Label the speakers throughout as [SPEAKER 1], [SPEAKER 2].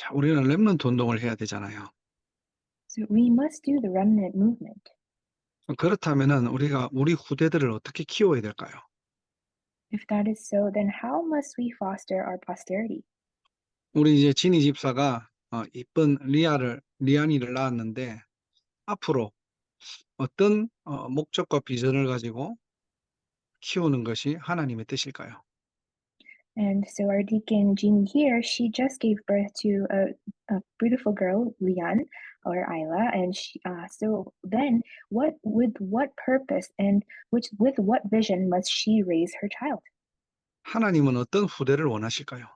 [SPEAKER 1] 자, 우리는 렘넌트 운동을 해야 되잖아요.
[SPEAKER 2] So we must do the remnant movement.
[SPEAKER 1] 그렇다면은 우리가 우리 후대들을 어떻게 키워야 될까요?
[SPEAKER 2] If that is so, then how must we foster our posterity?
[SPEAKER 1] 우리 이제 지니 집사가 이쁜 리안이를 낳았는데 앞으로 어떤 목적과 비전을 가지고 키우는 것이 하나님의 뜻일까요?
[SPEAKER 2] And so our deacon Jeannie here, she just gave birth to a beautiful girl, Lian or Isla, and so then what purpose and with what vision must she raise her child?
[SPEAKER 1] 하나님은 어떤 후대를 원하실까요?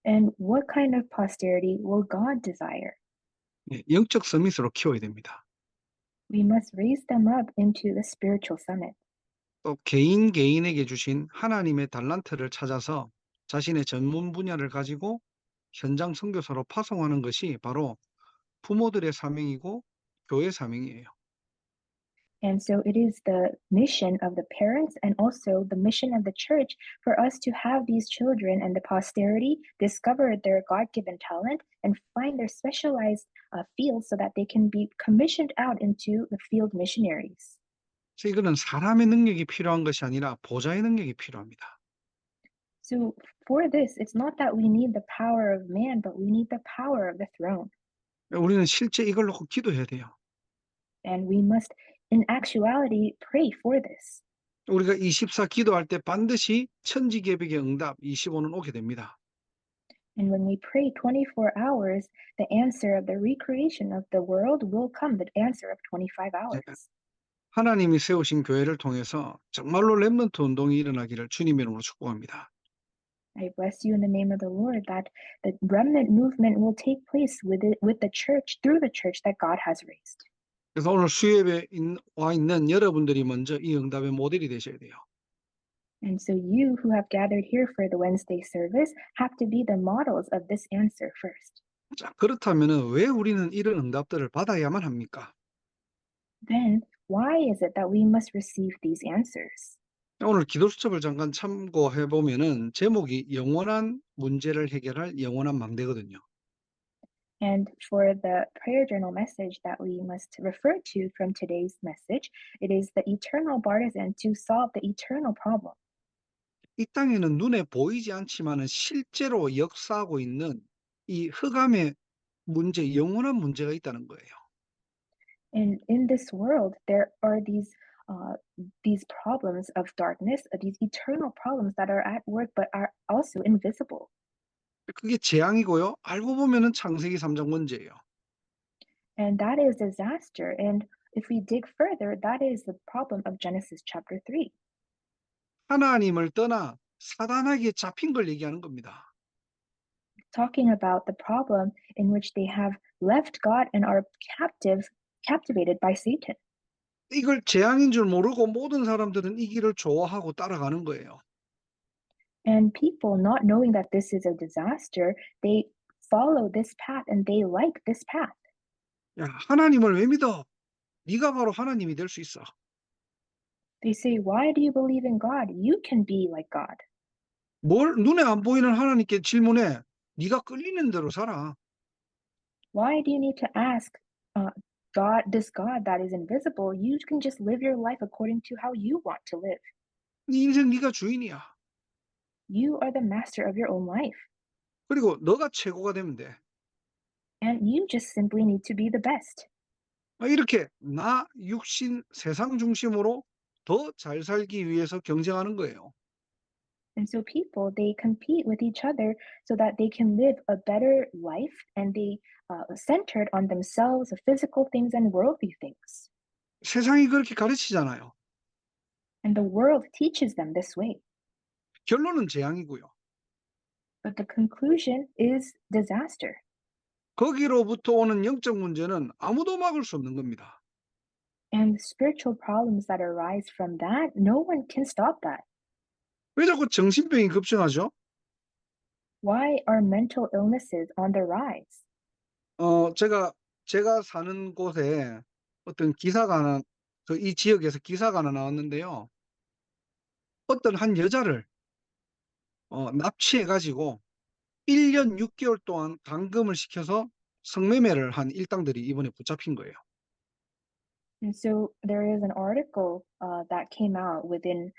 [SPEAKER 2] And what kind of posterity will God desire?
[SPEAKER 1] 예, 영적 서밋으로 키워야 됩니다.
[SPEAKER 2] We must raise them up into the spiritual summit.
[SPEAKER 1] 또 개인에게 주신 하나님의 달란트를 찾아서 자신의 전문 분야를 가지고 현장 선교사로 파송하는 것이 바로 부모들의 사명이고 교회 사명이에요.
[SPEAKER 2] And so it is the mission of the parents and also the mission of the church for us to have these children and the posterity discover their God given talent and find their specialized field so that they can be commissioned out into the field missionaries.
[SPEAKER 1] 그래서 이거는 사람의 능력이 필요한 것이 아니라 보좌의 능력이 필요합니다.
[SPEAKER 2] So for this, it's not that we need the power of man, but we need the power of the throne.
[SPEAKER 1] 우리는 실제 이걸 놓고 기도해야 돼요.
[SPEAKER 2] And we must, in actuality, pray for this.
[SPEAKER 1] 우리가 24 기도할 때 반드시 천지개벽의 응답 25는 오게 됩니다.
[SPEAKER 2] And when we pray 24 hours, the answer of the recreation of the world will come, the answer of 25
[SPEAKER 1] 예,
[SPEAKER 2] hours.
[SPEAKER 1] 하나님이 세우신 교회를 통해서 정말로 렘넌트 운동이 일어나기를 주님의 이름으로 축복합니다.
[SPEAKER 2] I bless you in the name of the Lord that the remnant movement will take place with the church, through the church that God has raised.
[SPEAKER 1] 그래서 오늘 수협에 와 있는 여러분들이 먼저 이 응답의 모델이 되셔야 돼요.
[SPEAKER 2] And so you who have gathered here for the Wednesday service have to be the models of this answer first.
[SPEAKER 1] 자, 그렇다면은 왜 우리는 이런 응답들을 받아야만 합니까?
[SPEAKER 2] Then, why is it that we must receive these answers?
[SPEAKER 1] 오늘 기도 수첩을 잠깐 참고해 보면은 제목이 영원한 문제를 해결할 영원한 망대거든요.
[SPEAKER 2] And for the prayer journal message that we must refer to from today's message, it is the eternal partisan to solve the eternal problem.
[SPEAKER 1] 이 땅에는 눈에 보이지 않지만은 실제로 역사하고 있는 이 흑암의 문제, 영원한 문제가 있다는 거예요.
[SPEAKER 2] And in this world, there are these problems of darkness, these eternal problems that are at work but are also invisible.
[SPEAKER 1] 그게 재앙이고요. 알고 보면은 창세기 3장 문제예요.
[SPEAKER 2] And that is disaster. And if we dig further, that is the problem of Genesis chapter 3.
[SPEAKER 1] 하나님을 떠나 사단에게 잡힌 걸 얘기하는 겁니다.
[SPEAKER 2] Talking about the problem in which they have left God and are captivated by Satan.
[SPEAKER 1] 이걸 재앙인 줄 모르고 모든 사람들은 이 길을 좋아하고 따라가는 거예요.
[SPEAKER 2] And people, not knowing that this is a disaster, they follow this path and they like this path.
[SPEAKER 1] 야, 하나님을 왜 믿어? 네가 바로 하나님이 될 수 있어.
[SPEAKER 2] They say, why do you believe in God? You can be like God.
[SPEAKER 1] 뭘 눈에 안 보이는 하나님께 질문해. 네가 끌리는 대로 살아.
[SPEAKER 2] Why do you need to ask this God that is invisible? You can just live your life according to how you want to live.
[SPEAKER 1] 네 인생 네가 주인이야.
[SPEAKER 2] You are the master of your own life.
[SPEAKER 1] 그리고 너가 최고가 되면 돼.
[SPEAKER 2] And you just simply need to be the best.
[SPEAKER 1] 이렇게 나, 육신, 세상 중심으로 더 잘 살기 위해서 경쟁하는 거예요.
[SPEAKER 2] And so people, they compete with each other so that they can live a better life and they centered on themselves, the physical things and worldly things.
[SPEAKER 1] 세상이 그렇게 가르치잖아요.
[SPEAKER 2] And the world teaches them this way.
[SPEAKER 1] 결론은 재앙이고요.
[SPEAKER 2] But the conclusion is disaster.
[SPEAKER 1] 거기로부터 오는 영적 문제는 아무도 막을 수 없는 겁니다.
[SPEAKER 2] And the spiritual problems that arise from that, no one can stop that.
[SPEAKER 1] 왜 자꾸 정신병이 급증하죠?
[SPEAKER 2] Why are mental illnesses on the rise?
[SPEAKER 1] 제가 사는 곳에 어떤 기사가 하나, 이 지역에서 기사가 하나 나왔는데요. 어떤 한 여자를 납치해 가지고 1년 6개월 동안 감금을 시켜서 성매매를 한 일당들이 이번에 붙잡힌 거예요.
[SPEAKER 2] And so there is an article that came out within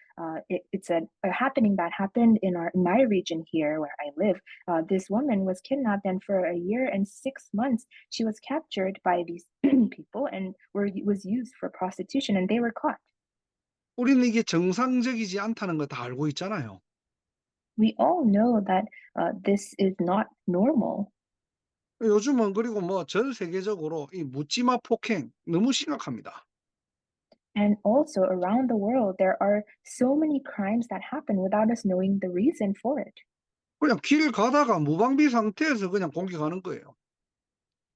[SPEAKER 2] it's a happening that happened in my region here where I live. This woman was kidnapped, and for a year and 6 months, she was captured by these people and was used for prostitution, and they were caught.
[SPEAKER 1] 우리는 이게 정상적이지 않다는 거 다 알고 있잖아요.
[SPEAKER 2] We all know that this is not normal.
[SPEAKER 1] 요즘은 그리고 뭐 전 세계적으로 이 묻지마 폭행 너무 심각합니다.
[SPEAKER 2] And also around the world, there are so many crimes that happen without us knowing the reason for it.
[SPEAKER 1] 그냥 길 가다가 무방비 상태에서 그냥 공격하는 거예요.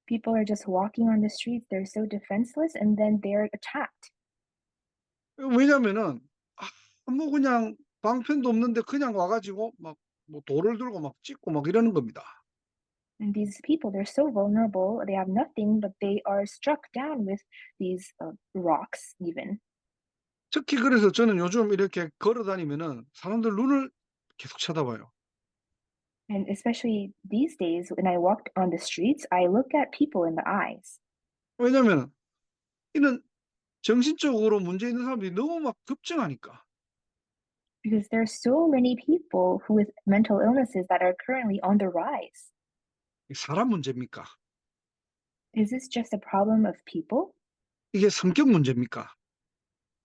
[SPEAKER 2] People are just walking on the streets, they're so defenseless, and then they're attacked.
[SPEAKER 1] 왜냐면은 아무 그냥 방편도 없는데 그냥 와 가지고 막 뭐 돌을 들고 막 찍고 막 이러는 겁니다.
[SPEAKER 2] And these people, they're so vulnerable, they have nothing, but they are struck down with these rocks, even.
[SPEAKER 1] 특히 그래서 저는 요즘 이렇게 걸어 다니면은 사람들 눈을 계속 쳐다봐요.
[SPEAKER 2] And especially these days, when I walk on the streets, I look at people in the eyes
[SPEAKER 1] 왜냐면 이런 정신적으로 문제 있는 사람들이 너무 막 급증하니까.
[SPEAKER 2] because there are so many people who with mental illnesses that are currently on the rise.
[SPEAKER 1] 이 사람 문제입니까?
[SPEAKER 2] Is this just a problem of people?
[SPEAKER 1] 이게 성격 문제입니까?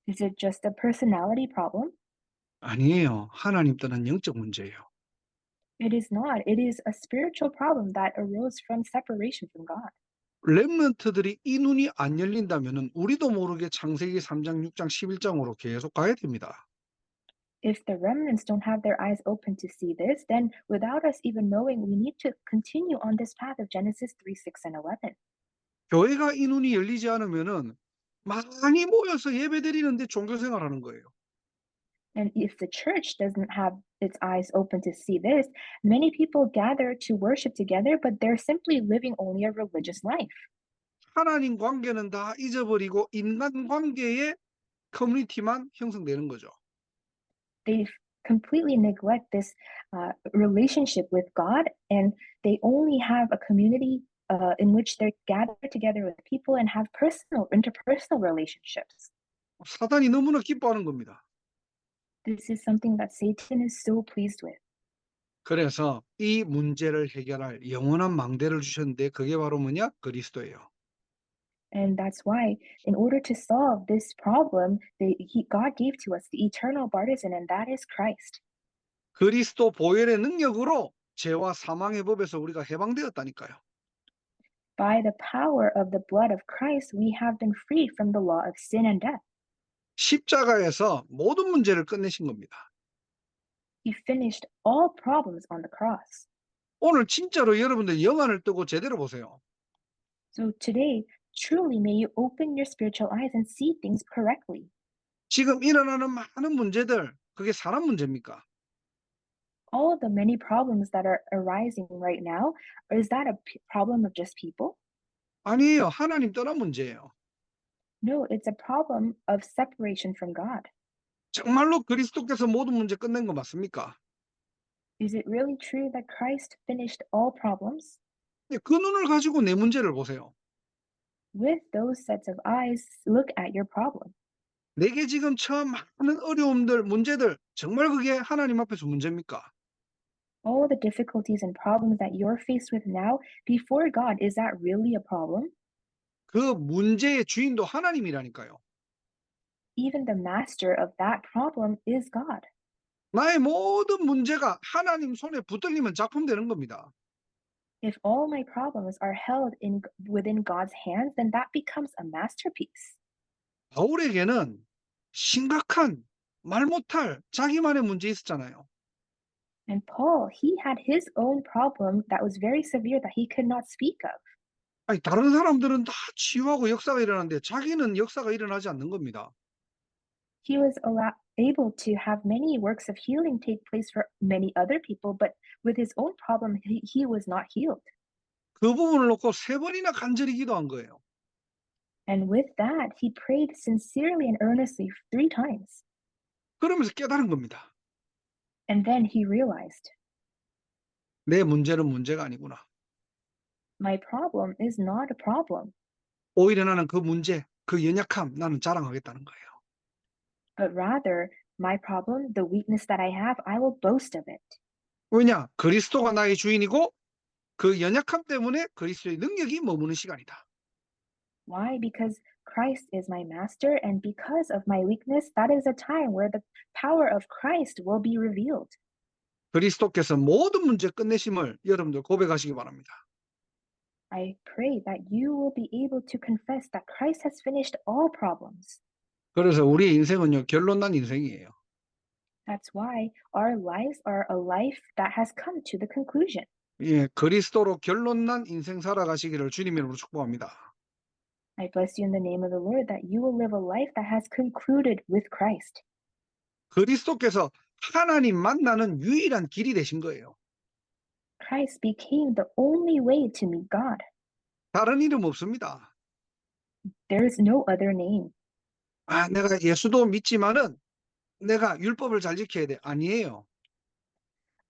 [SPEAKER 2] Is it just a personality problem?
[SPEAKER 1] 아니에요. 하나님 떠난 영적 문제예요.
[SPEAKER 2] It is not. It is a spiritual problem that arose from separation from God.
[SPEAKER 1] 렘넌트들이 이 눈이 안 열린다면은 우리도 모르게 창세기 3장 6장 11 장으로 계속 가야 됩니다.
[SPEAKER 2] If the remnants don't have their eyes open to see this, then without us even knowing, we need to continue on this path of Genesis 3, 6, and 11.
[SPEAKER 1] 교회가 이 눈이 열리지 않으면은 많이 모여서 예배드리는데 종교 생활하는 거예요.
[SPEAKER 2] And if the church doesn't have its eyes open to see this, many people gather to worship together, but they're simply living only a religious life.
[SPEAKER 1] 하나님 관계는 다 잊어버리고 인간 관계의 커뮤니티만 형성되는 거죠.
[SPEAKER 2] They completely neglect this relationship with God, and they only have a community in which they're gathered together with people and have personal, interpersonal relationships.
[SPEAKER 1] 사단이 너무나 기뻐하는 겁니다.
[SPEAKER 2] This is something that Satan is so pleased with.
[SPEAKER 1] 그래서 이 문제를 해결할 영원한 망대를 주셨는데 그게 바로 뭐냐? 그리스도예요.
[SPEAKER 2] And that's why, in order to solve this problem, God gave to us the eternal partisan, and that is Christ.
[SPEAKER 1] 그리스도 보혈의 능력으로 죄와 사망의 법에서 우리가 해방되었다니까요.
[SPEAKER 2] By the power of the blood of Christ, we have been freed from the law of sin and death.
[SPEAKER 1] 십자가에서 모든 문제를 끝내신 겁니다.
[SPEAKER 2] He finished all problems on the cross.
[SPEAKER 1] 오늘 진짜로 여러분들 영안을 뜨고 제대로 보세요.
[SPEAKER 2] So today, truly may you open your spiritual eyes and see things correctly.
[SPEAKER 1] 지금 일어나는 많은 문제들 그게 사람 문제입니까?
[SPEAKER 2] All the many problems that are arising right now, is that a problem of just people?
[SPEAKER 1] 아니에요. 하나님 떠난 문제예요.
[SPEAKER 2] No, it's a problem of separation from God.
[SPEAKER 1] 정말로 그리스도께서 모든 문제 끝낸 거 맞습니까?
[SPEAKER 2] Is it really true that Christ finished all problems?
[SPEAKER 1] 그 눈을 가지고 내 문제를 보세요.
[SPEAKER 2] With those sets of eyes, look at your problem.
[SPEAKER 1] 내게 지금 처음 많은 어려움들, 문제들 정말 그게 하나님 앞에서 문제입니까?
[SPEAKER 2] All the difficulties and problems that you're faced with now, before God, is that really a problem?
[SPEAKER 1] 그 문제의 주인도 하나님이라니까요.
[SPEAKER 2] Even the master of that problem is God.
[SPEAKER 1] 나의 모든 문제가 하나님 손에 붙들리면 작품 되는 겁니다.
[SPEAKER 2] If all my problems are held within God's hands, then that becomes a masterpiece.
[SPEAKER 1] 바울에게는 심각한 말 못할 자기만의 문제 있었잖아요.
[SPEAKER 2] And Paul, he had his own problem that was very severe that he could not speak of.
[SPEAKER 1] 아니 다른 사람들은 다 치유하고 역사가 일어나는데 자기는 역사가 일어나지 않는 겁니다.
[SPEAKER 2] He was able to have many works of healing take place for many other people, but with his own problem, he was not healed.
[SPEAKER 1] 그 부분을 놓고 세 번이나 간절히 기도한 거예요.
[SPEAKER 2] And with that, he prayed sincerely and earnestly 3 times.
[SPEAKER 1] 그러면서 깨달은 겁니다.
[SPEAKER 2] And then he realized
[SPEAKER 1] 내 문제는 문제가 아니구나.
[SPEAKER 2] My problem is not a problem,
[SPEAKER 1] 오히려 나는 그 문제, 그 연약함 나는 자랑하겠다는 거예요.
[SPEAKER 2] but rather my problem, the weakness that I have, I will boast of it.
[SPEAKER 1] 왜냐? 그리스도가 나의 주인이고 그 연약함 때문에 그리스도의 능력이 머무는 시간이다.
[SPEAKER 2] Why? Because Christ is my master, and because of my weakness, that is a time where the power of Christ will be revealed.
[SPEAKER 1] 그리스도께서 모든 문제 끝내심을 여러분들 고백하시기 바랍니다.
[SPEAKER 2] I pray that you will be able to confess that Christ has finished all problems.
[SPEAKER 1] 그래서 우리의 인생은요, 결론난 인생이에요.
[SPEAKER 2] That's why our lives are a life that has come to the conclusion.
[SPEAKER 1] 예, 그리스도로 결론난 인생 살아가시기를 주님 이름으로 축복합니다.
[SPEAKER 2] I bless you in the name of the Lord that you will live a life that has concluded with Christ.
[SPEAKER 1] 그리스도께서 하나님 만나는 유일한 길이 되신 거예요.
[SPEAKER 2] Christ became the only way to meet God.
[SPEAKER 1] 다른 이름 없습니다.
[SPEAKER 2] There is no other name.
[SPEAKER 1] 아, 내가 예수도 믿지만은 내가 율법을 잘 지켜야 돼. 아니에요.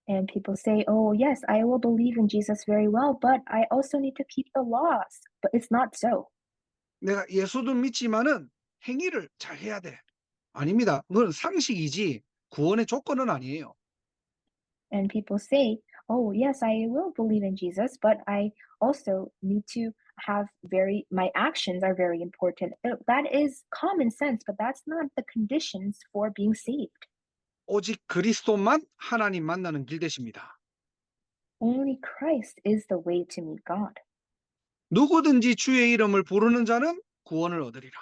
[SPEAKER 2] And people say, oh, yes, I will believe in Jesus very well, but I also need to keep the laws. But it's not so.
[SPEAKER 1] 내가 예수도 믿지만은 행위를 잘 해야 돼. 아닙니다. 그건 상식이지 구원의 조건은 아니에요.
[SPEAKER 2] And people say, oh, yes, I will believe in Jesus, but I also need to have my actions are very important. That is common sense, but that's not the conditions for being saved.
[SPEAKER 1] 오직 그리스도만 하나님 만나는 길 되십니다.
[SPEAKER 2] Only Christ is the way to meet God.
[SPEAKER 1] 누구든지 주의 이름을 부르는 자는 구원을 얻으리라.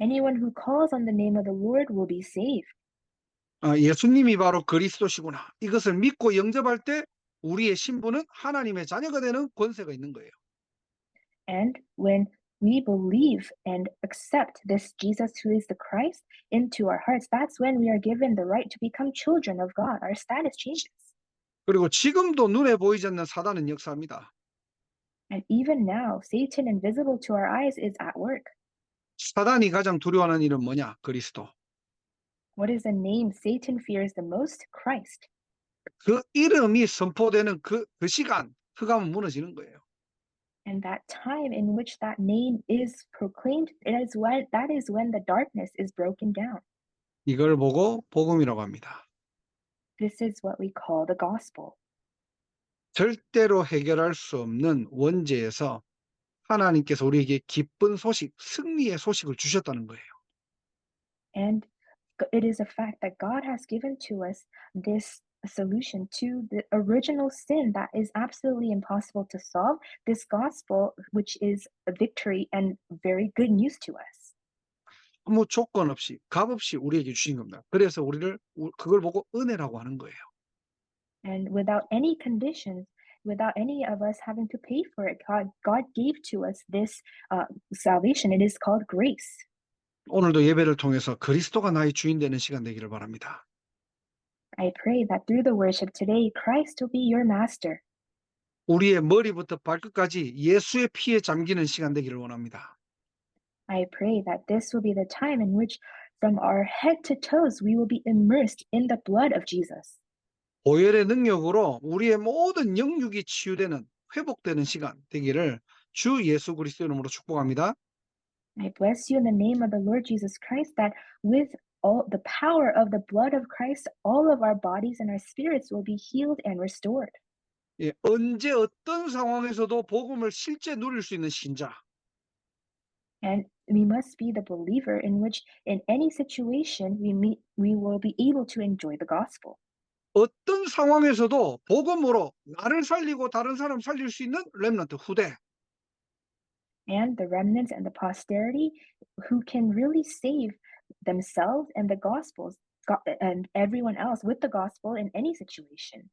[SPEAKER 2] Anyone who calls on the name of the Lord will be saved.
[SPEAKER 1] 아, 예수님이 바로 그리스도시구나. 이것을 믿고 영접할 때 우리의 신분은 하나님의 자녀가 되는 권세가 있는 거예요.
[SPEAKER 2] And when we believe and accept this Jesus who is the Christ into our hearts, that's when we are given the right to become children of God. Our status changes.
[SPEAKER 1] 그리고 지금도 눈에 보이지 않는 사단은 역사합니다.
[SPEAKER 2] And even now, Satan, invisible to our eyes, is at work.
[SPEAKER 1] 사단이 가장 두려워하는 일은 뭐냐? 그리스도.
[SPEAKER 2] What is the name Satan fears the most? Christ.
[SPEAKER 1] 그 이름이 선포되는 그 시간, 흑암은 무너지는 거예요.
[SPEAKER 2] And that time in which that name is proclaimed, that is when the darkness is broken down.
[SPEAKER 1] 이걸 보고 복음이라고 합니다.
[SPEAKER 2] This is what we call the gospel.
[SPEAKER 1] 절대로 해결할 수 없는 원죄에서 하나님께서 우리에게 기쁜 소식, 승리의 소식을 주셨다는 거예요.
[SPEAKER 2] And it is a fact that God has given to us this solution to the original sin that is absolutely impossible to solve, this gospel, which is a victory and very good news to us.
[SPEAKER 1] 아무 조건 없이, 값 없이 우리에게 주신 겁니다. 그래서 우리를 그걸 보고 은혜라고 하는 거예요.
[SPEAKER 2] And without any conditions, without any of us having to pay for it, God gave to us this salvation. It is called grace.
[SPEAKER 1] 오늘도 예배를 통해서 그리스도가 나의 주인 되는 시간 되기를 바랍니다.
[SPEAKER 2] I pray that through the worship today, Christ will be your master.
[SPEAKER 1] 우리의 머리부터 발끝까지 예수의 피에 잠기는 시간 되기를 원합니다.
[SPEAKER 2] I pray that this will be the time in which from our head to toes we will be immersed in the blood of Jesus.
[SPEAKER 1] 보혈의 능력으로 우리의 모든 영육이 치유되는 회복되는 시간 되기를 주 예수 그리스도 이름으로 축복합니다.
[SPEAKER 2] I bless you in the name of the Lord Jesus Christ that with all the power of the blood of Christ, all of our bodies and our spirits will be healed and restored.
[SPEAKER 1] 예, 언제 어떤 상황에서도 복음을 실제 누릴 수 있는 신자.
[SPEAKER 2] And we must be the believer in which in any situation we will be able to enjoy the gospel.
[SPEAKER 1] 어떤 상황에서도 복음으로 나를 살리고 다른 사람 살릴 수 있는 렘넌트 후대.
[SPEAKER 2] And the remnants and the posterity who can really save themselves and the gospels and everyone else with the gospel in any situation.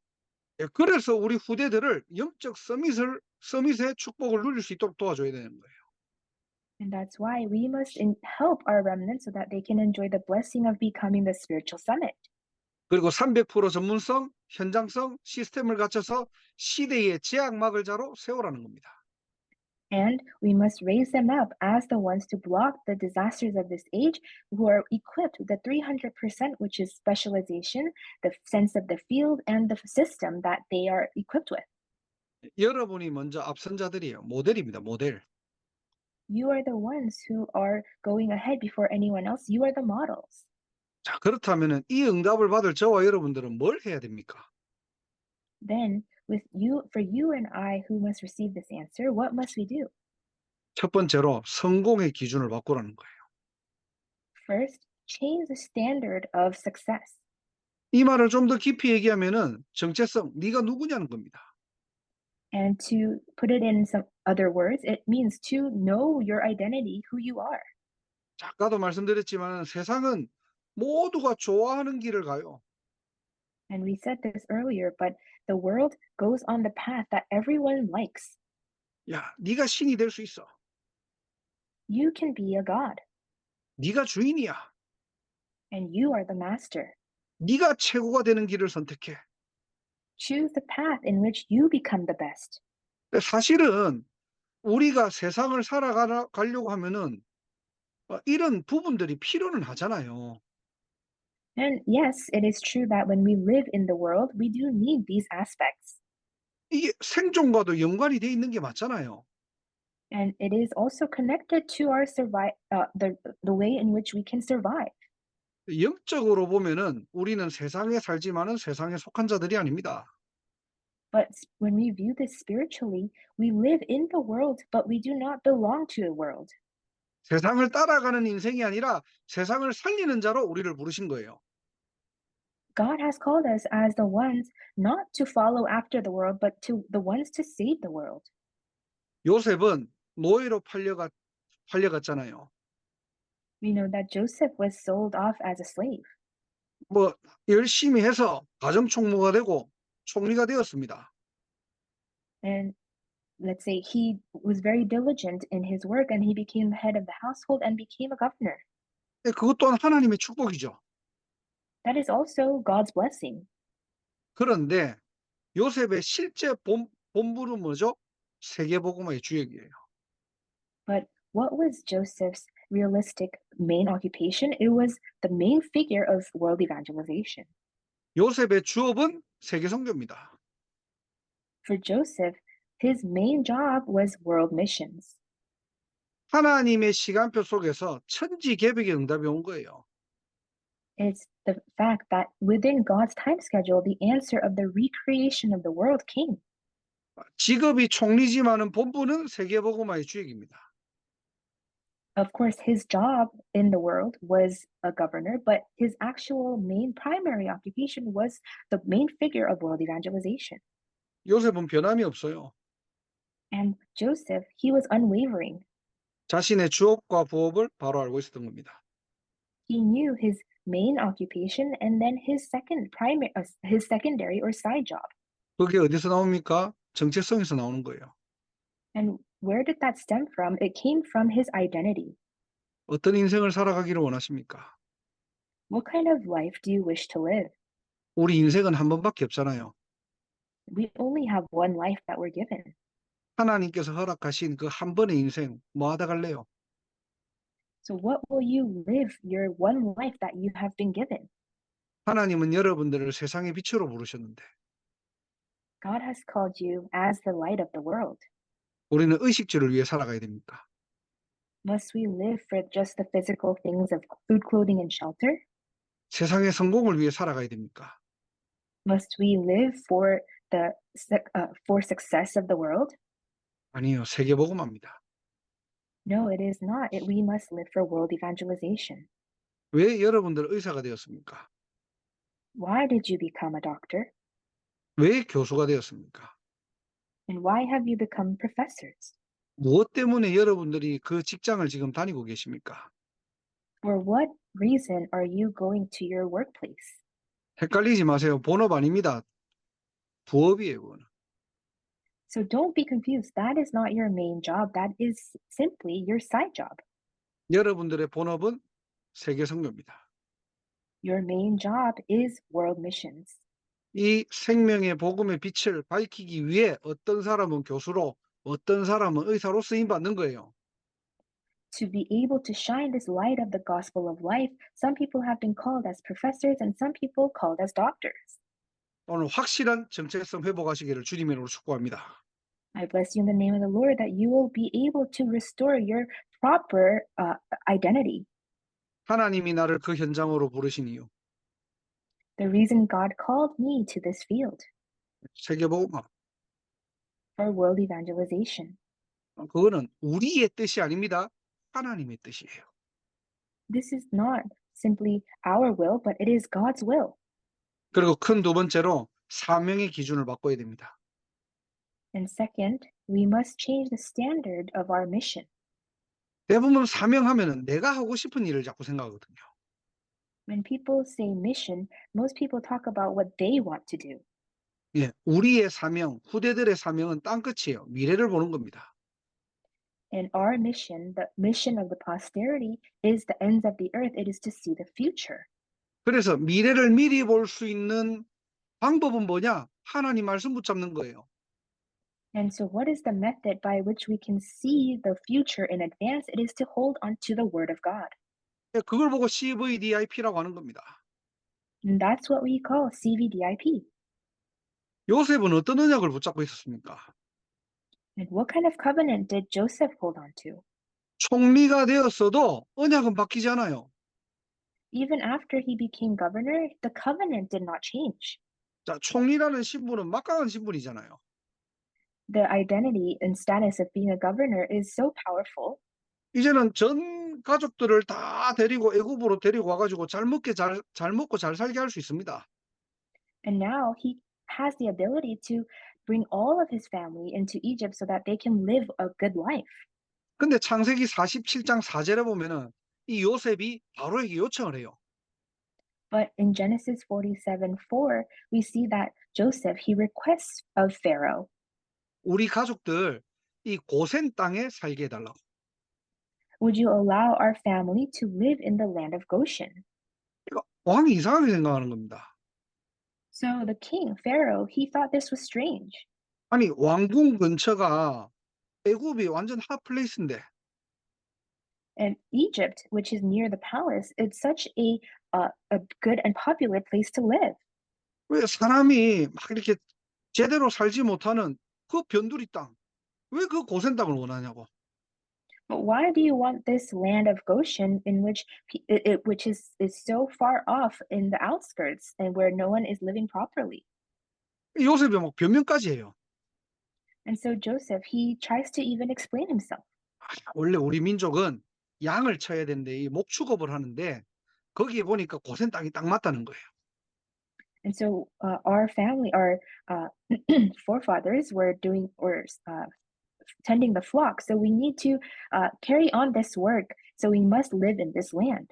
[SPEAKER 1] 예, 그래서 우리 후대들을 영적 서밋의 축복을 누릴 수 있도록 도와줘야 되는 거예요.
[SPEAKER 2] And that's why we must help our remnants so that they can enjoy the blessing of becoming the spiritual summit.
[SPEAKER 1] 그리고 300% 전문성, 현장성, 시스템을 갖춰서 시대의 제약막을 자로 세우라는 겁니다.
[SPEAKER 2] And we must raise them up as the ones to block the disasters of this age, who are equipped with the 300%, which is specialization, the sense of the field, and the system that they are equipped with.
[SPEAKER 1] 여러분이 먼저 앞선 자들이에요. 모델입니다. 모델.
[SPEAKER 2] You are the ones who are going ahead before anyone else. You are the models.
[SPEAKER 1] 자, 그렇다면은 이 응답을 받을 저와 여러분들은 뭘 해야 됩니까?
[SPEAKER 2] Then, with you, for you and I who must receive this answer, what must we do?
[SPEAKER 1] 첫 번째로 성공의 기준을 바꾸라는 거예요.
[SPEAKER 2] First, change the standard of success.
[SPEAKER 1] 이 말을 좀 더 깊이 얘기하면은 정체성, 네가 누구냐는 겁니다.
[SPEAKER 2] And to put it in some other words, it means to know your identity, who you are.
[SPEAKER 1] 자, 아까도 말씀드렸지만 세상은 모두가 좋아하는 길을 가요.
[SPEAKER 2] And we said this earlier, but the world goes on the path that everyone likes.
[SPEAKER 1] 야, 네가 신이 될 수 있어.
[SPEAKER 2] You can be a god,
[SPEAKER 1] 네가 주인이야.
[SPEAKER 2] and you are the master.
[SPEAKER 1] 네가 최고가 되는 길을 선택해.
[SPEAKER 2] Choose the path in which you become the best.
[SPEAKER 1] 근데 사실은 우리가 세상을 살아가려고 하면은 이런 부분들이 필요는 하잖아요.
[SPEAKER 2] And yes, it is true that when we live in the world, we do need these aspects.
[SPEAKER 1] 이게 생존과도 연관이 돼 있는 게 맞잖아요.
[SPEAKER 2] And it is also connected to our the way in which we can survive.
[SPEAKER 1] 영적으로 보면은 우리는 세상에 살지만은 세상에 속한 자들이 아닙니다.
[SPEAKER 2] But when we view this spiritually, we live in the world, but we do not belong to the world.
[SPEAKER 1] 세상을 따라가는 인생이 아니라 세상을 살리는 자로 우리를 부르신 거예요.
[SPEAKER 2] God has called us as the ones not to follow after the world, but to the ones to save the world.
[SPEAKER 1] 요셉은 노예로 팔려갔잖아요.
[SPEAKER 2] We know that Joseph was sold off as a slave,
[SPEAKER 1] 뭐 열심히 해서 가정총무가 되고 총리가 되었습니다.
[SPEAKER 2] and let's say he was very diligent in his work and he became the head of the household and became a governor.
[SPEAKER 1] 근데 그것 또한 하나님의 축복이죠.
[SPEAKER 2] That is also God's blessing.
[SPEAKER 1] 그런데 요셉의 실제 본부는 뭐죠? 세계복음화의 주역이에요.
[SPEAKER 2] But what was Joseph's realistic main occupation? It was the main figure of world evangelization.
[SPEAKER 1] 요셉의 주업은 세계 선교입니다.
[SPEAKER 2] For Joseph, his main job was world missions.
[SPEAKER 1] 하나님의 시간표 속에서 천지개벽의 응답이 온 거예요.
[SPEAKER 2] It's the fact that within God's time schedule, the answer of the recreation of the world came.
[SPEAKER 1] 직업이 총리지만은 본부는 세계복음화의 주역입니다.
[SPEAKER 2] Of course, his job in the world was a governor, but his actual main primary occupation was the main figure of world evangelization.
[SPEAKER 1] 요셉은 변함이 없어요.
[SPEAKER 2] And Joseph, he was unwavering.
[SPEAKER 1] 자신의 주업과 부업을 바로 알고 있었던 겁니다.
[SPEAKER 2] He knew his main occupation and then his secondary or side job.
[SPEAKER 1] 그게 어디서 나옵니까? 정체성에서 나오는 거예요.
[SPEAKER 2] And where did that stem from? It came from his identity.
[SPEAKER 1] 어떤 인생을 살아가기를 원하십니까?
[SPEAKER 2] What kind of life do you wish to live?
[SPEAKER 1] 우리 인생은 한 번밖에 없잖아요.
[SPEAKER 2] We only have one life that we're given.
[SPEAKER 1] 하나님께서 허락하신 그 한 번의 인생 뭐 하다 갈래요?
[SPEAKER 2] So what will you live your one life that you have been given?
[SPEAKER 1] 하나님은 여러분들을 세상의 빛으로 부르셨는데
[SPEAKER 2] God has called you as the light of the world.
[SPEAKER 1] 우리는 의식주를 위해 살아가야 됩니까?
[SPEAKER 2] Must we live for just the physical things of food, clothing, and shelter?
[SPEAKER 1] 세상의 성공을 위해 살아가야 됩니까?
[SPEAKER 2] Must we live for for success of the world?
[SPEAKER 1] 아니요, 세계복음화입니다.
[SPEAKER 2] No, it is not. We must live for world evangelization.
[SPEAKER 1] 왜 여러분들 의사가 되었습니까?
[SPEAKER 2] Why did you become a doctor?
[SPEAKER 1] 왜 교수가 되었습니까?
[SPEAKER 2] And why have you become professors?
[SPEAKER 1] 무엇 때문에 여러분들이 그 직장을 지금 다니고 계십니까?
[SPEAKER 2] For what reason are you going to your workplace?
[SPEAKER 1] 헷갈리지 마세요. 본업 아닙니다. 부업이에요. 그거는.
[SPEAKER 2] So don't be confused. That is not your main job. That is simply your side job.
[SPEAKER 1] 여러분들의 본업은 세계 선교입니다.
[SPEAKER 2] Your main job is world missions.
[SPEAKER 1] 이 생명의 복음의 빛을 밝히기 위해 어떤 사람은 교수로, 어떤 사람은 의사로 쓰임 받는 거예요.
[SPEAKER 2] To be able to shine this light of the gospel of life, some people have been called as professors and some people called as doctors.
[SPEAKER 1] 오늘 확실한 정체성 회복하시기를 주님으로 축복합니다.
[SPEAKER 2] I bless you in the name of the Lord that you will be able to restore your proper identity.
[SPEAKER 1] 하나님이 나를 그 현장으로 부르신 이유,
[SPEAKER 2] The reason God called me to this field
[SPEAKER 1] 세계복음화,
[SPEAKER 2] for world evangelization.
[SPEAKER 1] 그거는 우리의 뜻이 아닙니다. 하나님의 뜻이에요.
[SPEAKER 2] This is not simply our will, but it is God's will.
[SPEAKER 1] 그리고 큰 두 번째로 사명의 기준을 바꿔야 됩니다.
[SPEAKER 2] And second, we must change the standard of our mission.
[SPEAKER 1] 대부분 사명하면은 내가 하고 싶은 일을 자꾸 생각하거든요.
[SPEAKER 2] When people say mission, most people talk about what they want to do.
[SPEAKER 1] 예, 우리의 사명, 후대들의 사명은 땅끝이에요. 미래를 보는 겁니다.
[SPEAKER 2] And our mission, the mission of the posterity, is the ends of the earth. It is to see the future.
[SPEAKER 1] 그래서 미래를 미리 볼 수 있는 방법은 뭐냐? 하나님 말씀 붙잡는 거예요.
[SPEAKER 2] And so, what is the method by which we can see the future in advance? It is to hold on to the Word of God.
[SPEAKER 1] 예, 그걸 보고 CVDIP라고 하는 겁니다.
[SPEAKER 2] And that's what we call CVDIP.
[SPEAKER 1] 요셉은 어떤 언약을 붙잡고 있었습니까?
[SPEAKER 2] And what kind of covenant did Joseph hold on to?
[SPEAKER 1] 총리가 되었어도 언약은 바뀌지 않아요.
[SPEAKER 2] Even after he became governor, the covenant did not change.
[SPEAKER 1] 자, 총리라는 신분은 막강한 신분이잖아요.
[SPEAKER 2] The identity and status of being a governor is so powerful.
[SPEAKER 1] 이제는 전 가족들을 다 데리고 애굽으로 데리고 와가지고 잘 먹고 잘 살게 할 수 있습니다.
[SPEAKER 2] And now he has the ability to bring all of his family into Egypt so that they can live a good life.
[SPEAKER 1] 근데 창세기 47장 4절에 보면은 이 요셉이 바로에게 요청을 해요.
[SPEAKER 2] But in Genesis 47:4, we see that Joseph, he requests of Pharaoh,
[SPEAKER 1] 우리 가족들 이 고센 땅에 살게 해달라고.
[SPEAKER 2] would you allow our family to live in the land of Goshen?
[SPEAKER 1] 그러니까 왕이 이상하게 생각하는 겁니다.
[SPEAKER 2] So the king, Pharaoh, he thought this was strange.
[SPEAKER 1] 아니 왕궁 근처가 애굽이 완전 핫플레이스인데
[SPEAKER 2] And Egypt, which is near the palace, it's such a good and popular place to live.
[SPEAKER 1] 왜 사람이 막 이렇게 제대로 살지 못하는 그 변두리 땅, 왜 그 고센 땅을 원하냐고.
[SPEAKER 2] But why do you want this land of Goshen, in which which is so far off in the outskirts and where no one is living properly?
[SPEAKER 1] 요셉이 막 변명까지 해요.
[SPEAKER 2] And so Joseph, he tries to even explain himself.
[SPEAKER 1] 원래 우리 민족은 양을 쳐야 되는데 이 목축업을 하는데 거기에 보니까 고센 땅이 딱 맞다는 거예요.
[SPEAKER 2] And so our family, our uh, forefathers were doing or tending the flock. So we need to carry on this work. So we must live in this land.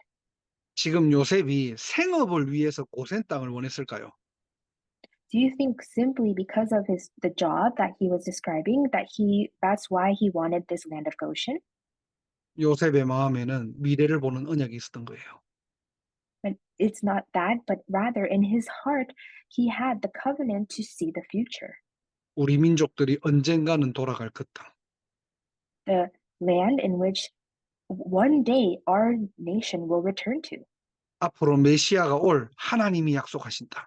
[SPEAKER 1] 지금 요셉이 생업을 위해서 고센 땅을 원했을까요?
[SPEAKER 2] Do you think simply because of the job that he was describing that's why he wanted this land of Goshen?
[SPEAKER 1] 요셉의 마음에는 미래를 보는 언약이 있었던 거예요.
[SPEAKER 2] But it's not that, but rather in his heart he had the covenant to see the future.
[SPEAKER 1] 우리 민족들이 언젠가는 돌아갈 그 땅.
[SPEAKER 2] The land in which one day our nation will return to.
[SPEAKER 1] 앞으로 메시아가 올 하나님이 약속하신 땅.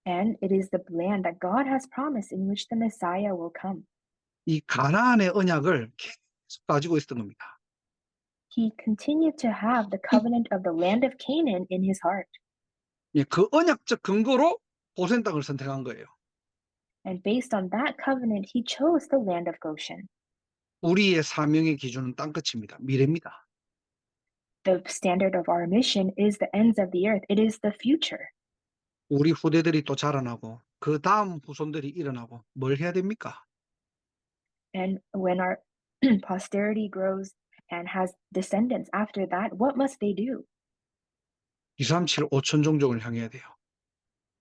[SPEAKER 2] And it is the land that God has promised in which the Messiah will come.
[SPEAKER 1] 이 가나안의 언약을 계속 가지고 있었던 겁니다.
[SPEAKER 2] He continued to have the covenant of the land of Canaan in his heart.
[SPEAKER 1] 예, 그 언약적 근거로 고센 땅을 선택한 거예요.
[SPEAKER 2] And based on that covenant, he chose the land of Goshen.
[SPEAKER 1] 우리의 사명의 기준은 땅끝입니다. 미래입니다.
[SPEAKER 2] The standard of our mission is the ends of the earth. It is the future.
[SPEAKER 1] 우리 후대들이 또 자라나고 그 다음 후손들이 일어나고 뭘 해야 됩니까?
[SPEAKER 2] And when our posterity grows and has descendants after that, what must they do?
[SPEAKER 1] 237 5천 종족을 향해야 돼요.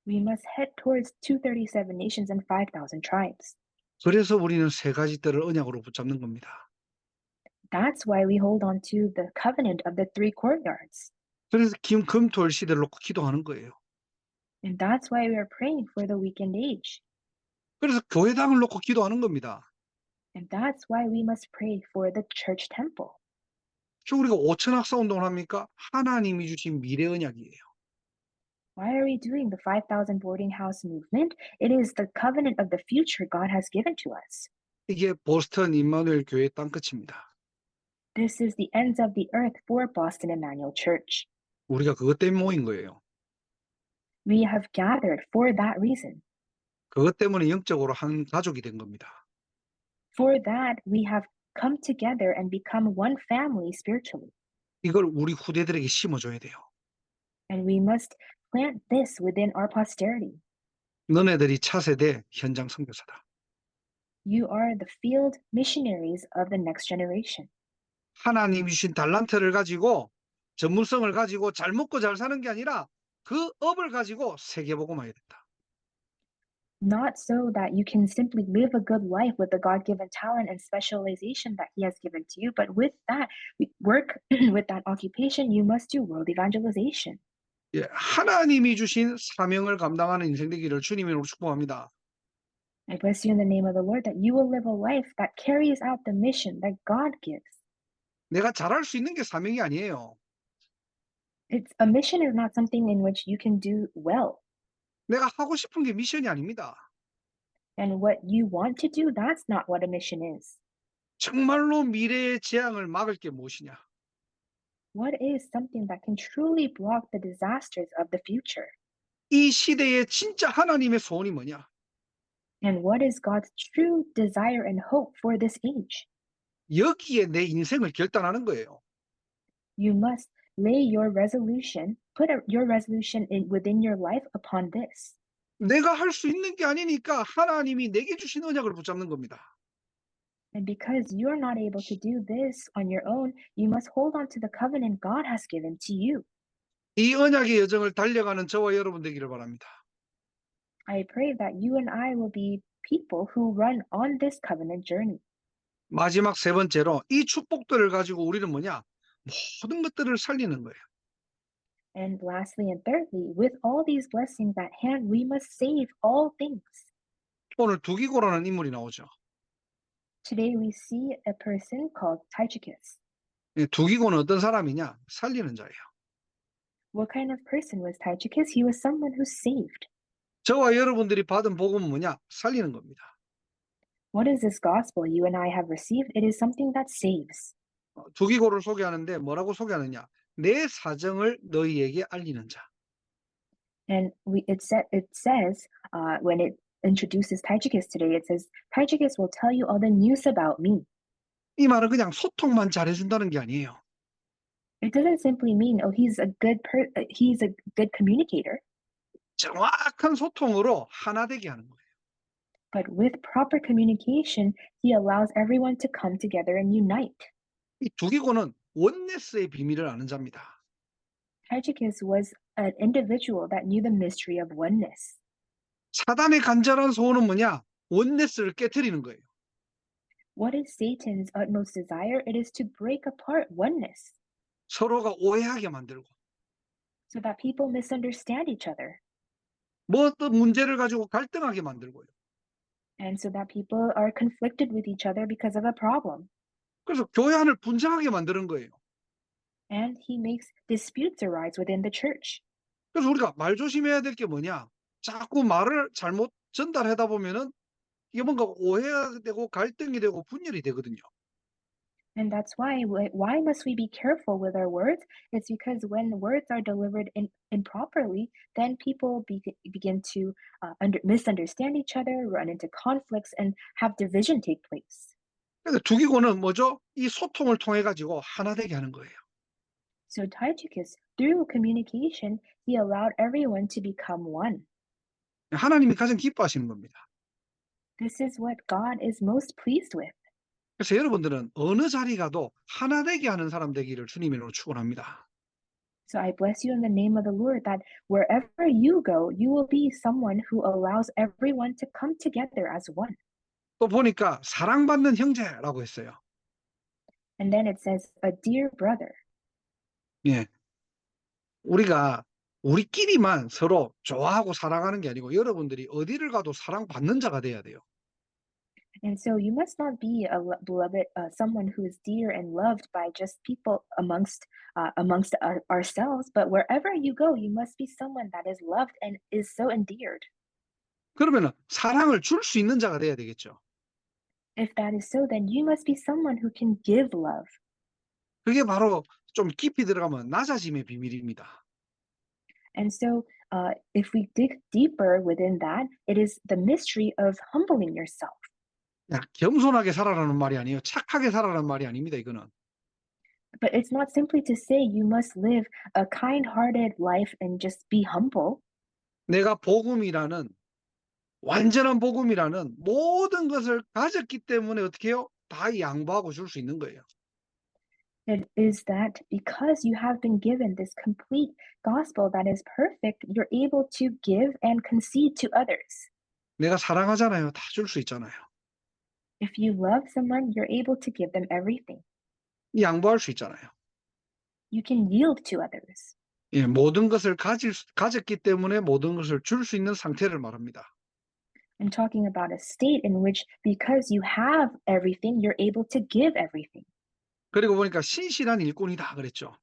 [SPEAKER 2] We must head towards 237 nations and 5,000 tribes.
[SPEAKER 1] 그래서 우리는 세 가지 뜰을 언약으로 붙잡는 겁니다.
[SPEAKER 2] That's why we hold on to the covenant of the three courtyards.
[SPEAKER 1] 그래서 금토일 시대를 놓고 기도하는 거예요.
[SPEAKER 2] And that's why we are praying for the weekend age.
[SPEAKER 1] 그래서 교회당을 놓고 기도하는 겁니다.
[SPEAKER 2] And that's why we must pray for the church temple.
[SPEAKER 1] 저 우리가 5천 학사 운동을 합니까? 하나님이 주신 미래 언약이에요.
[SPEAKER 2] Why are we doing the 5,000 boarding house movement? It is the covenant of the future God has given to us.
[SPEAKER 1] 이게 보스턴 임마누엘 교회 땅끝입니다.
[SPEAKER 2] This is the ends of the earth for Boston Emmanuel Church.
[SPEAKER 1] 우리가 그것 때문에 모인 거예요.
[SPEAKER 2] We have gathered for that reason.
[SPEAKER 1] 그것 때문에 영적으로 한 가족이 된 겁니다.
[SPEAKER 2] For that, we have come together and become one family spiritually.
[SPEAKER 1] 이걸 우리 후대들에게 심어줘야 돼요.
[SPEAKER 2] And we must plant this within our posterity.
[SPEAKER 1] 너네들이 차세대 현장 선교사다.
[SPEAKER 2] You are the field missionaries of the next generation.
[SPEAKER 1] 하나님이 주신 달란트를 가지고 전문성을 가지고 잘 먹고 잘 사는 게 아니라 그 업을 가지고 세계복음화해야 된다.
[SPEAKER 2] Not so that you can simply live a good life with the God given talent and specialization that He has given to you, but with that work, with that occupation, you must do world evangelization.
[SPEAKER 1] 예, 하나님이 주신 사명을 감당하는 인생 되기를 주님으로 축복합니다.
[SPEAKER 2] I bless you in the name of the Lord that you will live a life that carries out the mission that God gives.
[SPEAKER 1] 내가 잘할 수 있는 게 사명이 아니에요.
[SPEAKER 2] It's a mission is not something in which you can do well.
[SPEAKER 1] 내가 하고 싶은 게 미션이 아닙니다.
[SPEAKER 2] And what you want to do, that's not what a mission is.
[SPEAKER 1] 정말로 미래의 재앙을 막을 게 무엇이냐?
[SPEAKER 2] What is something that can truly block the disasters of the future?
[SPEAKER 1] 이 시대의 진짜 하나님의 소원이 뭐냐?
[SPEAKER 2] And what is God's true desire and hope for this age?
[SPEAKER 1] 여기에 내 인생을 결단하는 거예요.
[SPEAKER 2] You must lay your resolution, your resolution within your life upon this.
[SPEAKER 1] 내가 할 수 있는 게 아니니까 하나님이 내게 주신 언약을 붙잡는 겁니다.
[SPEAKER 2] And because you are not able to do this on your own, you must hold on to the covenant God has given to you.
[SPEAKER 1] 이 언약의 여정을 달려가는 저와 여러분 되기를 바랍니다.
[SPEAKER 2] I pray that you and I will be people who run on this covenant journey.
[SPEAKER 1] 마지막 세 번째로 이 축복들을 가지고 우리는 뭐냐? 모든 것들을 살리는 거예요.
[SPEAKER 2] And lastly and thirdly, with all these blessings at hand, we must save all things.
[SPEAKER 1] 오늘 두기고라는 인물이 나오죠.
[SPEAKER 2] Today we see a person called Tychicus.
[SPEAKER 1] 예, 두기고는 어떤 사람이냐? 살리는 자예요.
[SPEAKER 2] What kind of person was Tychicus? He was someone who saved.
[SPEAKER 1] 저와 여러분들이 받은 복음은 뭐냐? 살리는 겁니다.
[SPEAKER 2] What is this gospel you and I have received? It is something that saves.
[SPEAKER 1] 두기고를 소개하는데 뭐라고 소개하느냐? 내 사정을 너희에게 알리는 자.
[SPEAKER 2] And it says when it introduces Tychicus today, it says, Tychicus will tell you all the news about me.
[SPEAKER 1] 이 말은 그냥 소통만 잘해준다는 게 아니에요.
[SPEAKER 2] It doesn't simply mean, oh, he's a good communicator,
[SPEAKER 1] 정확한 소통으로 하나 되게 하는 거예요.
[SPEAKER 2] but with proper communication, he allows everyone to come together and unite.
[SPEAKER 1] 이 두기고는 원네스의 비밀을 아는 자입니다.
[SPEAKER 2] Tychicus was an individual that knew the mystery of oneness.
[SPEAKER 1] 사단의 간절한 소원은 뭐냐? 원네스를 깨트리는 거예요.
[SPEAKER 2] What is Satan's utmost desire? It is to break apart oneness
[SPEAKER 1] 서로가 오해하게 만들고
[SPEAKER 2] so that people misunderstand each other
[SPEAKER 1] 뭐 어떤 문제를 가지고 갈등하게 만들고요.
[SPEAKER 2] and so that people are conflicted with each other because of a problem.
[SPEAKER 1] 그래서 교회 안을 분쟁하게 만드는 거예요.
[SPEAKER 2] And he makes disputes arise within the church.
[SPEAKER 1] 그래서 우리가 말 조심해야 될 게 뭐냐? 자꾸 말을 잘못 전달하다 보면은 이게 뭔가 오해가 되고 갈등이 되고 분열이 되거든요.
[SPEAKER 2] And that's why must we be careful with our words? It's because when words are delivered improperly, then people begin to misunderstand each other, run into conflicts, and have division take place.
[SPEAKER 1] 그래서 두기고는 뭐죠? 이 소통을 통해 가지고 하나 되게 하는 거예요.
[SPEAKER 2] So Tychicus, through communication, he allowed everyone to become one.
[SPEAKER 1] 하나님이 가장 기뻐하시는 겁니다.
[SPEAKER 2] This is what God is most pleased with.
[SPEAKER 1] 그래서 여러분들은 어느 자리 가도 하나 되게 하는 사람 되기를 주님으로 축원합니다.
[SPEAKER 2] So I bless you in the name of the Lord that wherever you go, you will be someone who allows everyone to come together as one.
[SPEAKER 1] 또 보니까 사랑받는 형제라고 했어요.
[SPEAKER 2] And then it says, a dear brother.
[SPEAKER 1] 예. 우리가 우리끼리만 서로 좋아하고 사랑하는 게 아니고 여러분들이 어디를 가도 사랑받는 자가 돼야 돼요.
[SPEAKER 2] And so you must not be a beloved, someone who is dear and loved by just people amongst ourselves, but wherever you go, you must be someone that is loved and is so endeared.
[SPEAKER 1] 그러면은 사랑을 줄 수 있는 자가 돼야 되겠죠.
[SPEAKER 2] If that is so, then you must be someone who can give love.
[SPEAKER 1] 그게 바로 좀 깊이 들어가면 낮아짐의 비밀입니다.
[SPEAKER 2] And so, if we dig deeper within that, it is the mystery of humbling yourself.
[SPEAKER 1] 야, 겸손하게 살아라는 말이 아니에요. 착하게 살아라는 말이 아닙니다, 이거는.
[SPEAKER 2] But it's not simply to say you must live a kind hearted life and just be humble.
[SPEAKER 1] 내가 복음이라는 완전한 복음이라는 모든 것을 가졌기 때문에 어떻게 해요? 다 양보하고 줄 수 있는 거예요.
[SPEAKER 2] It is that because you have been given this complete gospel that is perfect, you're able to give and concede to others.
[SPEAKER 1] 내가 사랑하잖아요. 다 줄 수 있잖아요.
[SPEAKER 2] If you love someone, you're able to give them everything.
[SPEAKER 1] 양보할 수 있잖아요.
[SPEAKER 2] You can yield to others.
[SPEAKER 1] 예, 모든 것을 가졌기 때문에 모든 것을 줄 수 있는 상태를 말합니다.
[SPEAKER 2] I'm talking about a state in which, because you have everything, you're able to give everything.
[SPEAKER 1] 그리고 보니까 신실한 일꾼이다 그랬죠.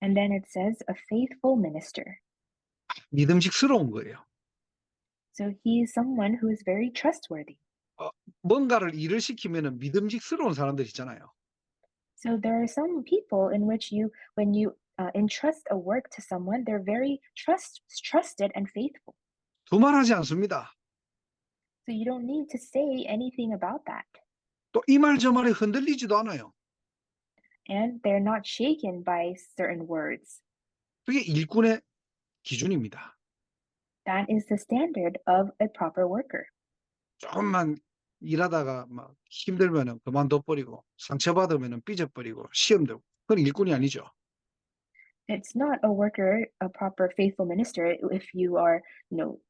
[SPEAKER 2] And then it says, a faithful minister.
[SPEAKER 1] 믿음직스러운 거예요.
[SPEAKER 2] So he is someone who is very trustworthy.
[SPEAKER 1] 뭔가를 일을 시키면은 믿음직스러운 사람들 있잖아요.
[SPEAKER 2] So there are some people in which when you entrust a work to someone, they're very trusted and faithful.
[SPEAKER 1] 두말하지 않습니다.
[SPEAKER 2] So you don't need to say anything about that.
[SPEAKER 1] 또 이 말 저 말에 흔들리지도 않아요.
[SPEAKER 2] And they're not shaken by certain words.
[SPEAKER 1] 그게 일꾼의 기준입니다.
[SPEAKER 2] That is the standard of a proper worker.
[SPEAKER 1] 조금만 일하다가 막 힘들면은 그만둬 버리고 상처받으면은 삐져버리고 시험 들고 그건 일꾼이 아니죠.
[SPEAKER 2] It's not a worker, a proper faithful minister, if you are,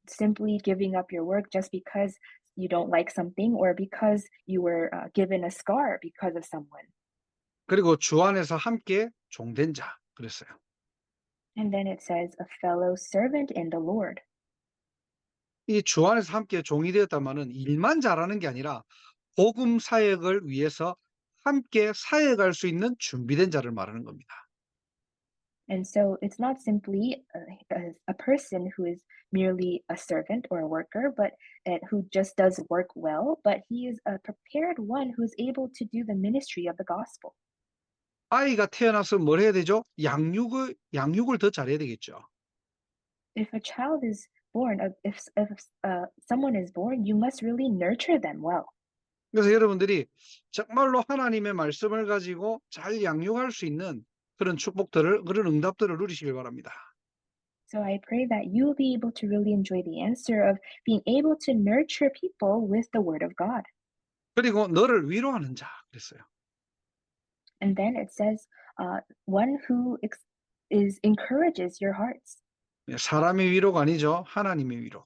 [SPEAKER 2] simply giving up your work just because you don't like something or because you were given a scar because of someone.
[SPEAKER 1] 그리고 주 안에서 함께 종된 자 그랬어요.
[SPEAKER 2] And then it says, a fellow servant in the Lord.
[SPEAKER 1] 이 주 안에서 함께 종이 되었다마는 일만 잘하는 게 아니라 복음 사역을 위해서 함께 사역할 수 있는 준비된 자를 말하는 겁니다.
[SPEAKER 2] And so it's not simply a person who is merely a servant or a worker, but who just does work well, but he is a prepared one who is able to do the ministry of the gospel.
[SPEAKER 1] 아이가 태어나서 뭘 해야 되죠? 양육을 더 잘해야 되겠죠.
[SPEAKER 2] If a child is born, if someone is born, you must really nurture them well.
[SPEAKER 1] 그래서 여러분들이 정말로 하나님의 말씀을 가지고 잘 양육할 수 있는 그런 축복들을, 그런 응답들을 누리시길 바랍니다.
[SPEAKER 2] So I pray that you will be able to really enjoy the answer of being able to nurture people with the word of God.
[SPEAKER 1] 그리고 너를 위로하는 자 그랬어요.
[SPEAKER 2] And then it says, one who encourages your hearts.
[SPEAKER 1] 사람의 위로가 아니죠. 하나님의 위로.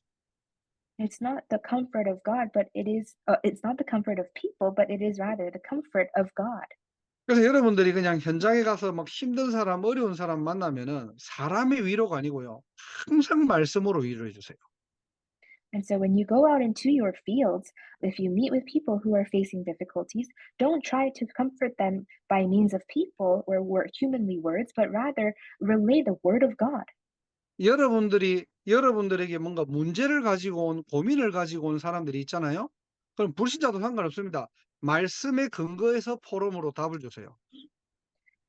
[SPEAKER 2] It's not the comfort of God, but it's not the comfort of people, but it is rather the comfort of God.
[SPEAKER 1] 그래서 여러분들이 그냥 현장에 가서 막 힘든 사람, 어려운 사람 만나면은 사람의 위로가 아니고요. 항상 말씀으로 위로해 주세요.
[SPEAKER 2] And so when you go out into your fields, if you meet with people who are facing difficulties, don't try to comfort them by means of people or humanly words, but rather relay the word of God.
[SPEAKER 1] 여러분들에게 뭔가 문제를 가지고 온, 고민을 가지고 온 사람들이 있잖아요. 그럼 불신자도 상관없습니다. 말씀의 근거에서 포럼으로 답을 주세요.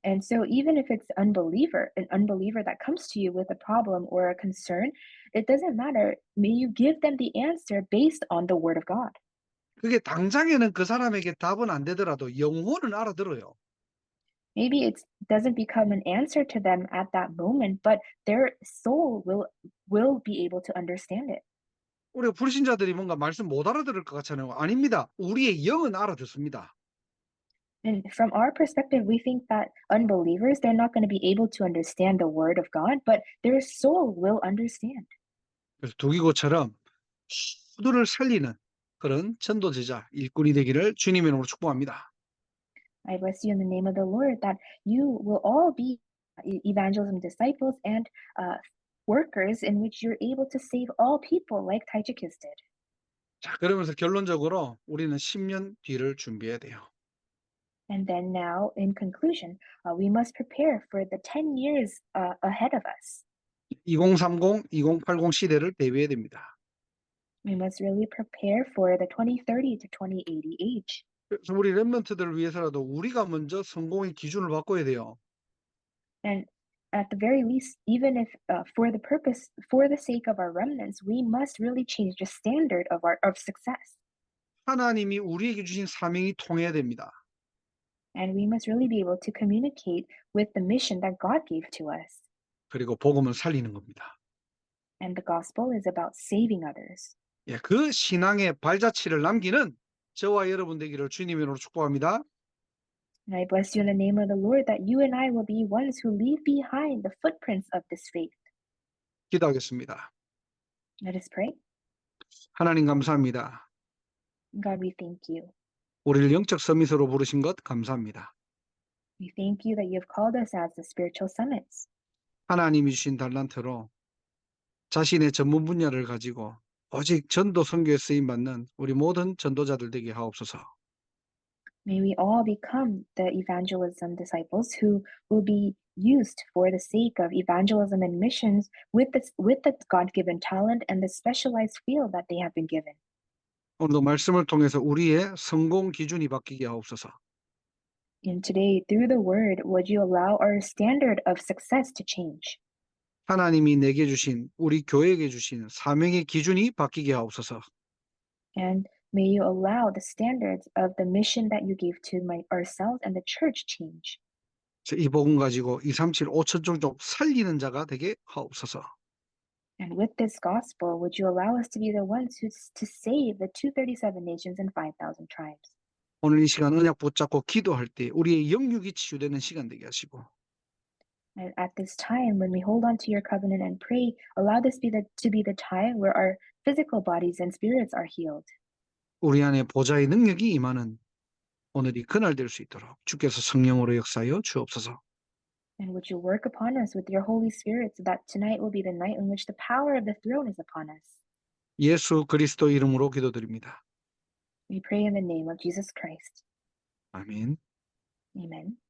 [SPEAKER 2] And so even if it's an unbeliever that comes to you with a problem or a concern, it doesn't matter. May you give them the answer based on the word of God.
[SPEAKER 1] 그게 당장에는 그 사람에게 답은 안 되더라도 영혼은 알아들어요.
[SPEAKER 2] Maybe it doesn't become an answer to them at that moment, but their soul will be able to understand it.
[SPEAKER 1] 우리가 불신자들이 뭔가 말씀 못 알아들을 것 같잖아요. 아닙니다. 우리의 영은 알아듣습니다.
[SPEAKER 2] And from our perspective, we think that unbelievers, they're not going to be able to understand the word of God, but their soul will understand.
[SPEAKER 1] 그래서 두기고처럼 모두를 살리는 그런 전도제자, 일꾼이 되기를 주님의 이름으로 축복합니다.
[SPEAKER 2] I bless you in the name of the Lord that you will all be evangelism disciples and workers in which you're able to save all people like Tychicus did.
[SPEAKER 1] 자, 그러면서 결론적으로 우리는 10년 뒤를 준비해야 돼요.
[SPEAKER 2] And then now, in conclusion, we must prepare for the 10 years ahead of us.
[SPEAKER 1] 2030, 2080 시대를 대비해야 됩니다.
[SPEAKER 2] We must really prepare for the 2030 to 2080 age.
[SPEAKER 1] 그래서 우리 렘넌트들을 위해서라도 우리가 먼저 성공의 기준을 바꿔야 돼요.
[SPEAKER 2] And at the very least, even if for the sake of our remnants, we must really change the standard of success.
[SPEAKER 1] 하나님이 우리에게 주신 사명이 통해야 됩니다.
[SPEAKER 2] And we must really be able to communicate with the mission that God gave to us.
[SPEAKER 1] 그리고 복음을 살리는 겁니다.
[SPEAKER 2] And the gospel is about saving others.
[SPEAKER 1] 예, 그 신앙의 발자취를 남기는 저와 여러분 되기를 주님의 이름으로 축복합니다.
[SPEAKER 2] And I bless you in the name of the Lord that you and I will be ones who leave behind the footprints of this faith.
[SPEAKER 1] 기도하겠습니다.
[SPEAKER 2] Let us pray.
[SPEAKER 1] 하나님 감사합니다.
[SPEAKER 2] God, we thank you.
[SPEAKER 1] 우리를 영적 서밋으로 부르신 것 감사합니다.
[SPEAKER 2] We thank you that you have called us as the spiritual summits.
[SPEAKER 1] 하나님이 주신 달란트로 자신의 전문 분야를 가지고 오직 전도 선교에 쓰임 받는 우리 모든 전도자들 되게 하옵소서.
[SPEAKER 2] May we all become the evangelism disciples who will be used for the sake of evangelism and missions with the God-given talent and the specialized field that they have been given.
[SPEAKER 1] 오늘도 말씀을 통해서 우리의 성공 기준이 바뀌게 하옵소서.
[SPEAKER 2] And today, through the word, would you allow our standard of success to change?
[SPEAKER 1] 하나님이 내게 주신 우리 교회에게 주신 사명의 기준이 바뀌게 하옵소서.
[SPEAKER 2] And may you allow the standards of the mission that you gave to ourselves and the church change.
[SPEAKER 1] 이 복음 가지고 237 5천 종족 살리는 자가 되게 하옵소서.
[SPEAKER 2] And with this gospel, would you allow us to be the ones to save the 237 nations and 5,000 tribes?
[SPEAKER 1] 오늘 이 시간 언약 붙잡고 기도할 때 우리의 영육이 치유되는 시간 되게 하시고
[SPEAKER 2] And at this time, when we hold on to your covenant and pray, allow this to be the time where our physical bodies and spirits are healed.
[SPEAKER 1] 우리 안에 보좌의 능력이 임하는 오늘이 그날 될 수 있도록 주께서 성령으로 역사하여 주옵소서.
[SPEAKER 2] And would you work upon us with your Holy Spirit so that tonight will be the night in which the power of the throne is upon us?
[SPEAKER 1] 예수 그리스도 이름으로 기도드립니다.
[SPEAKER 2] We pray in the name of Jesus Christ.
[SPEAKER 1] 아멘.
[SPEAKER 2] Amen.